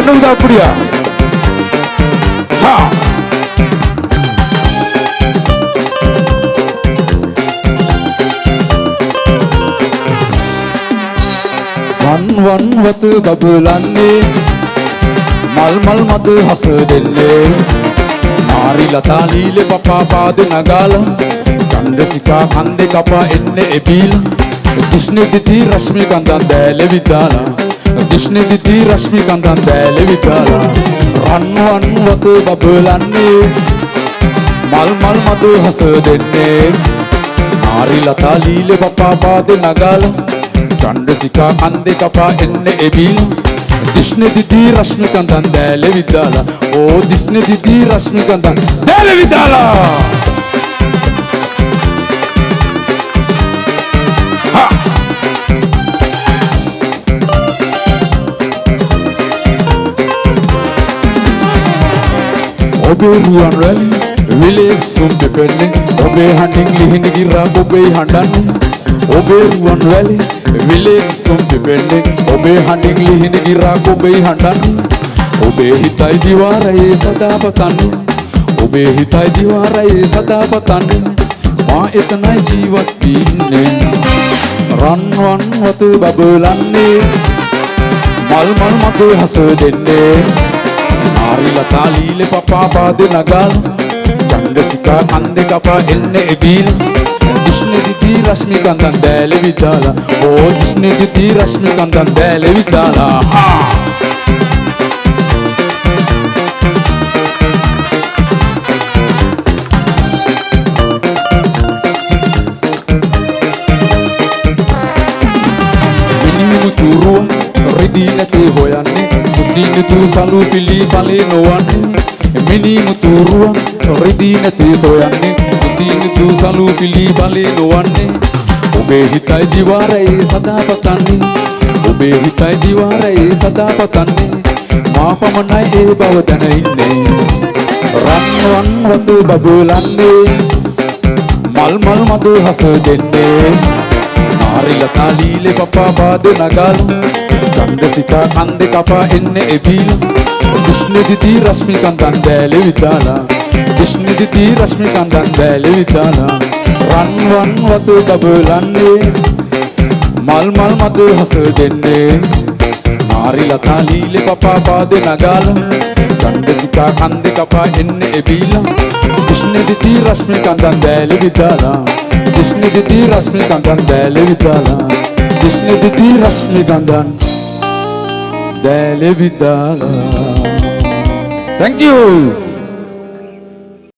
Anda Priya. Ha. වන් වත බබලන්නේ මල් මල් මත හස දෙන්නේ මාරි ලතා ලීලේ පපා පාද නගාලා චන්ද්‍රසිකා කන්දේ කපා එන්නේ එබීලා කිෂ්ණ දිති රශ්මි කන්දන් දැලේ විදාලා කිෂ්ණ දිති රශ්මි කන්දන් දැලේ විදාලා වන් වත බබලන්නේ මල් මල් මත හස දෙන්නේ මාරි ලතා ලීලේ පපා පාද නගාලා චන්ද්‍රසිකා කන්දේ කපා එන්නේ එබීලා දිස්න දිදි රශ්මි කන්දන් දැලේ විදාලා ඕ දිස්න දිදි රශ්මි කන්දන් දැලේ විදාලා හා ඔබේ රුවන් රැලි විලේ සුම් දෙපෙන්නේ ඔබේ හඬින් ලිහිණ ගිරා ඔබේ හඬන්නේ ඔබේ රුවන් රැලි විලේ සුම් දෙපෙන්නේ ඔබේ හඬින් ලිහිණ ගිරා ඔබේ හඬන්නේ ඔබේ හිතයි දිවාරයේ සදා පතන්නේ ඔබේ හිතයි දිවාරයේ සදා පතන්නේ මා එතනයි ජීවත් වෙන්නේ රන්වන් වත බබලන්නේ මල් මල් මත හස දෙන්නේ ආරි ලතා ලීලේ පපා පාද නගාල චන්ද්‍රසිකා කන්දේ කපා එන්නේ එබීලා දිස්න දිති රශ්මි කන්දන් දැලේ විදාලා ඕ දිස්න දිති රශ්මි කන්දන් දැලේ විදාලා හා මිනිමු තුරුව රිදී නැති හොයන්නේ සුසීන තු සලු පිලි බලේ නොවන්නේ මිනිමු තුරුව රිදී නැති හොයන්නේ සුසීන තු සලු පිලි බලේ නොවන්නේ ඔබේ හිතයි දිවාරයේ සදා පතන්නේ ඔබේ හිතයි දිවාරයේ සදා පතන්නේ මා පමණයි ඒ බව දැන ඉන්නේ රන්වන් වත බබලන්නේ මල් මල් මත හස දෙන්නේ මාරි ලතා ලීලේ පපා පාද නගාලා චන්ද්‍රසිකා කන්දේ කපා එන්නේ එබීලා දිස්න දිති රශ්මි කන්දන් දැලේ විදාලා දිස්න දිති රශ්මි කන්දන් දැලේ විදාලා රන්වන් වත බබලන්නේ මල් මල් මත හස දෙන්නේ මාරි ලතා ලීලේ පපා පාද නගාලා චන්ද්‍රසිකා කන්දේ කපා එන්නේ එබීලා දිස්න දිති රශ්මි කන්දන් දැලේ විදාලා දිස්න දිති රශ්මි කන්දන් දැලේ විදාලා දිස්න දිති රශ්මි කන්දන් දැලේ විදාලා Thank you.